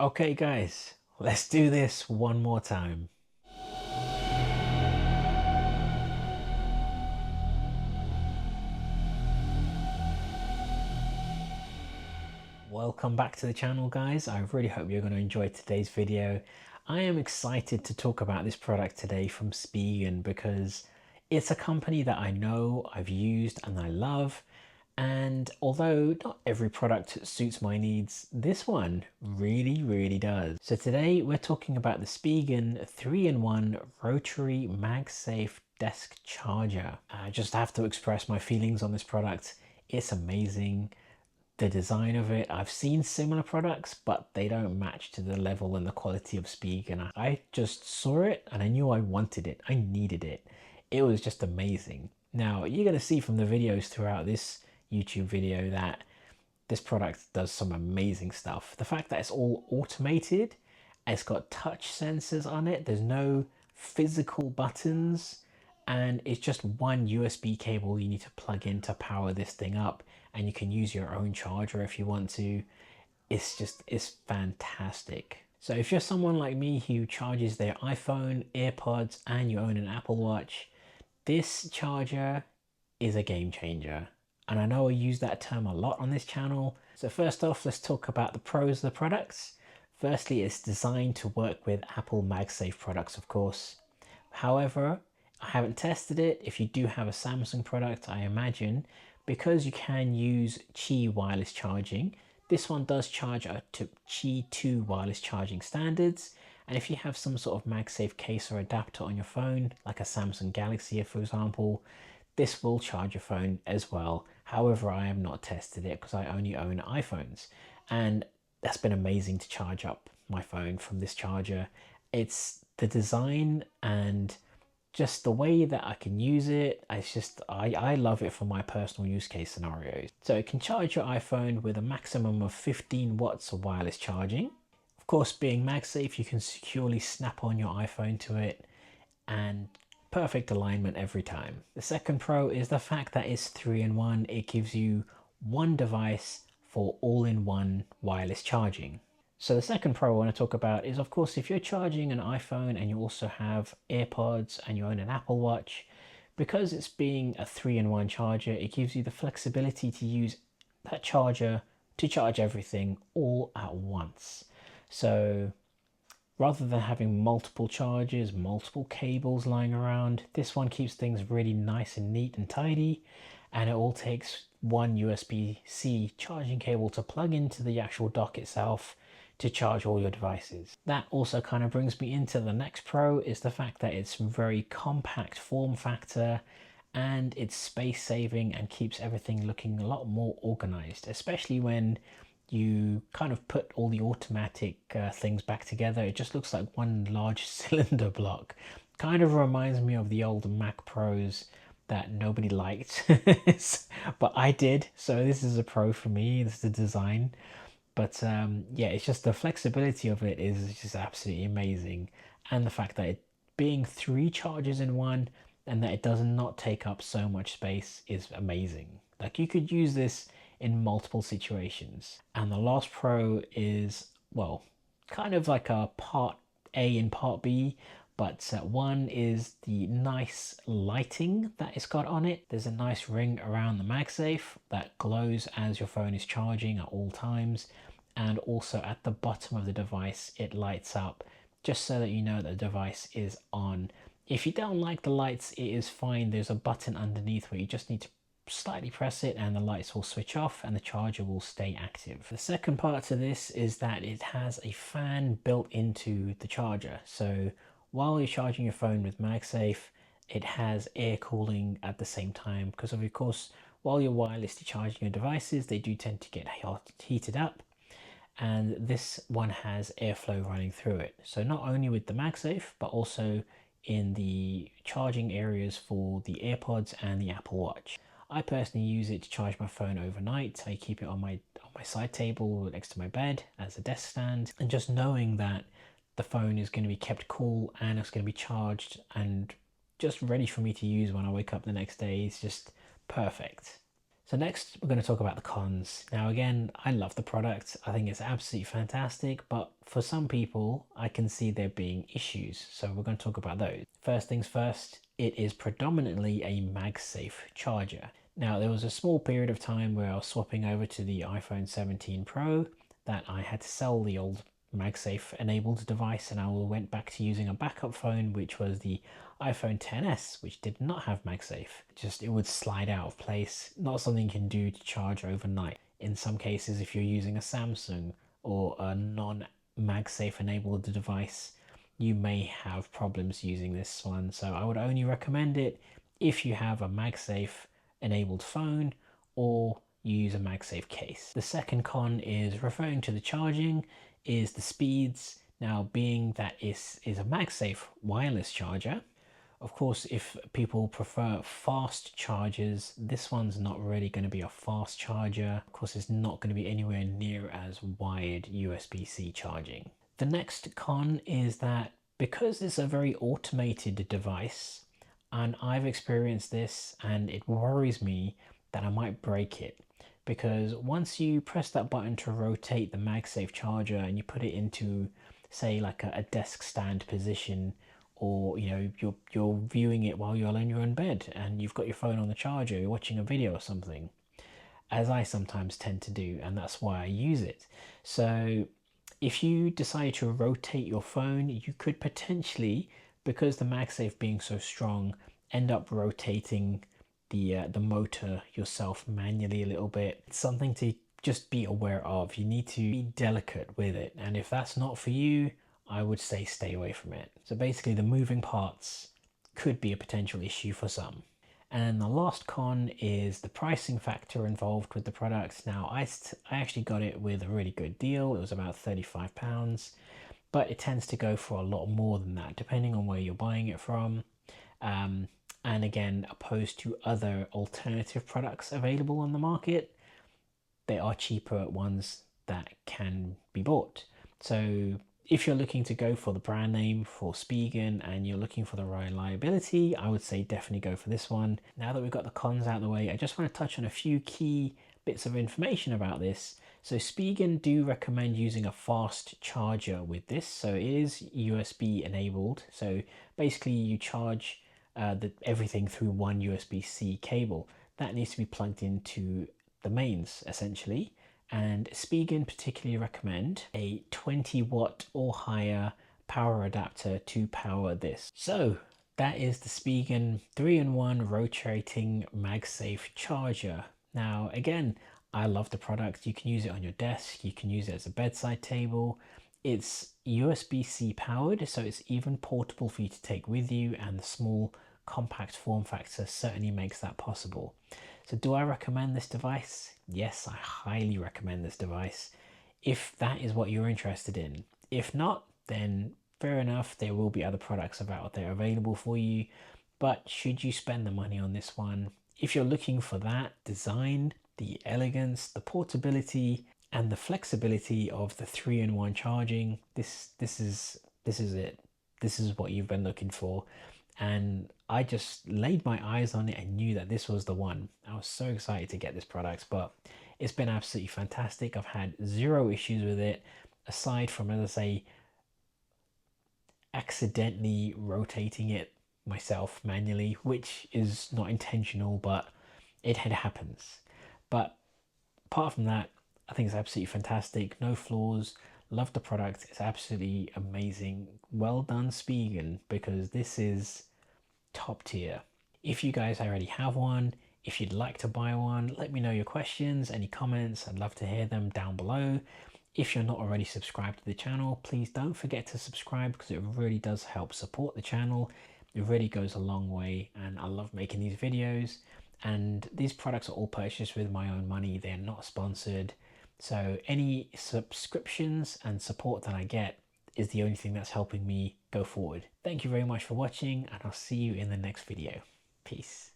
Okay guys, let's do this one more time. Welcome back to the channel guys. I really hope you're going to enjoy today's video. I am excited to talk about this product today from Spigen because it's a company that I know, I've used and I love. And although not every product suits my needs, this one really does. So today we're talking about the Spigen 3-in-1 rotary MagSafe desk charger. I just have to express my feelings on this product. It's amazing. The design of it, I've seen similar products, but they don't match to the level and the quality of Spigen. I just saw it and I knew I wanted it. I needed it. It was just amazing. Now you're going to see from the videos throughout this YouTube video that this product does some amazing stuff. The fact that it's all automated, it's got touch sensors on it, there's no physical buttons, and it's just one USB cable you need to plug in to power this thing up, and you can use your own charger if you want to. It's fantastic. So if you're someone like me who charges their iPhone, AirPods, and you own an Apple Watch, this charger is a game changer. And I know I use that term a lot on this channel. So first off, let's talk about the pros of the products. Firstly, it's designed to work with Apple MagSafe products, of course. However, I haven't tested it. If you do have a Samsung product, I imagine, because you can use Qi wireless charging, this one does charge up to Qi2 wireless charging standards. And if you have some sort of MagSafe case or adapter on your phone, like a Samsung Galaxy, for example, this will charge your phone as well. However, I have not tested it because I only own iPhones, and that's been amazing to charge up my phone from this charger. It's the design and just the way that I can use it. It's just, I love it for my personal use case scenarios. So it can charge your iPhone with a maximum of 15 watts of wireless charging. Of course, being MagSafe, you can securely snap on your iPhone to it and perfect alignment every time. The second pro is the fact that it's 3-in-1. It gives you one device for all-in-one wireless charging. So the second pro I want to talk about is, of course, if you're charging an iPhone and you also have AirPods and you own an Apple Watch, because it's being a 3-in-1 charger, it gives you the flexibility to use that charger to charge everything all at once. So rather than having multiple chargers, multiple cables lying around, this one keeps things really nice and neat and tidy, and it all takes one USB-C charging cable to plug into the actual dock itself to charge all your devices. That also kind of brings me into the next pro, is the fact that it's very compact form factor and it's space saving and keeps everything looking a lot more organized, especially when you kind of put all the automatic things back together. It just looks like one large cylinder block. Kind of reminds me of the old Mac Pros that nobody liked, but I did. So this is a pro for me. This is the design. But yeah, it's just the flexibility of it is just absolutely amazing. And the fact that it being 3 chargers in one and that it does not take up so much space is amazing. Like, you could use this in multiple situations. And the last pro is, well, kind of like a part A and part B, but one is the nice lighting that it's got on it. There's a nice ring around the MagSafe that glows as your phone is charging at all times, and also at the bottom of the device it lights up just so that you know that the device is on. If you don't like the lights, it is fine. There's a button underneath where you just need to slightly press it and the lights will switch off and the charger will stay active. The second part to this is that it has a fan built into the charger. So while you're charging your phone with MagSafe, it has air cooling at the same time, because of course, while you're wirelessly charging your devices, they do tend to get heated up. And this one has airflow running through it. So not only with the MagSafe, but also in the charging areas for the AirPods and the Apple Watch. I personally use it to charge my phone overnight. I keep it on my side table next to my bed as a desk stand, and just knowing that the phone is going to be kept cool and it's going to be charged and just ready for me to use when I wake up the next day is just perfect. So next we're going to talk about the cons. Now again, I love the product. I think it's absolutely fantastic, but for some people I can see there being issues. So we're going to talk about those. First things first, it is predominantly a MagSafe charger. Now there was a small period of time where I was swapping over to the iPhone 17 Pro that I had to sell the old MagSafe enabled device, and I went back to using a backup phone, which was the iPhone XS, which did not have MagSafe. Just it would slide out of place, not something you can do to charge overnight. In some cases, if you're using a Samsung or a non-MagSafe enabled device, you may have problems using this one. So I would only recommend it if you have a MagSafe enabled phone or use a MagSafe case. The second con is referring to the charging is the speeds. Now, being that is a MagSafe wireless charger, of course, if people prefer fast chargers, this one's not really going to be a fast charger. Of course, it's not going to be anywhere near as wired USB-C charging. The next con is that because it's a very automated device, and I've experienced this and it worries me that I might break it. Because once you press that button to rotate the MagSafe charger and you put it into, say, like a desk stand position, or you're viewing it while you're in your own bed and you've got your phone on the charger, you're watching a video or something, as I sometimes tend to do, and that's why I use it. So if you decide to rotate your phone, you could potentially, because the MagSafe being so strong, end up rotating the motor yourself manually a little bit. It's something to just be aware of. You need to be delicate with it, and if that's not for you, I would say stay away from it. So basically the moving parts could be a potential issue for some. And the last con is the pricing factor involved with the product. Now I actually got it with a really good deal. It was about £35, but it tends to go for a lot more than that depending on where you're buying it from. And again, opposed to other alternative products available on the market, there are cheaper ones that can be bought. So if you're looking to go for the brand name for Spigen and you're looking for the reliability, I would say definitely go for this one. Now that we've got the cons out of the way, I just want to touch on a few key bits of information about this. So Spigen do recommend using a fast charger with this. So it is USB enabled. So basically you charge everything through one USB-C cable. That needs to be plugged into the mains essentially. And Spigen particularly recommend a 20 watt or higher power adapter to power this. So that is the Spigen 3-in-1 rotating MagSafe charger. Now again, I love the product. You can use it on your desk, you can use it as a bedside table. It's USB-C powered, so it's even portable for you to take with you, and the small compact form factor certainly makes that possible. So do I recommend this device? Yes, I highly recommend this device if that is what you're interested in. If not, then fair enough, there will be other products out there available for you. But should you spend the money on this one, if you're looking for that design, the elegance, the portability, and the flexibility of the 3-in-1 charging, this is it. This is what you've been looking for. And I just laid my eyes on it and knew that this was the one. I was so excited to get this product, but it's been absolutely fantastic. I've had zero issues with it, aside from, as I say, accidentally rotating it myself manually, which is not intentional, but it happens. But apart from that, I think it's absolutely fantastic. No flaws. Love the product. It's absolutely amazing. Well done, Spigen, because this is top tier. If you guys already have one, if you'd like to buy one, let me know your questions, any comments. I'd love to hear them down below. If you're not already subscribed to the channel, please don't forget to subscribe, because it really does help support the channel. It really goes a long way, and I love making these videos. And these products are all purchased with my own money. They're not sponsored. So any subscriptions and support that I get is the only thing that's helping me go forward. Thank you very much for watching, and I'll see you in the next video. Peace.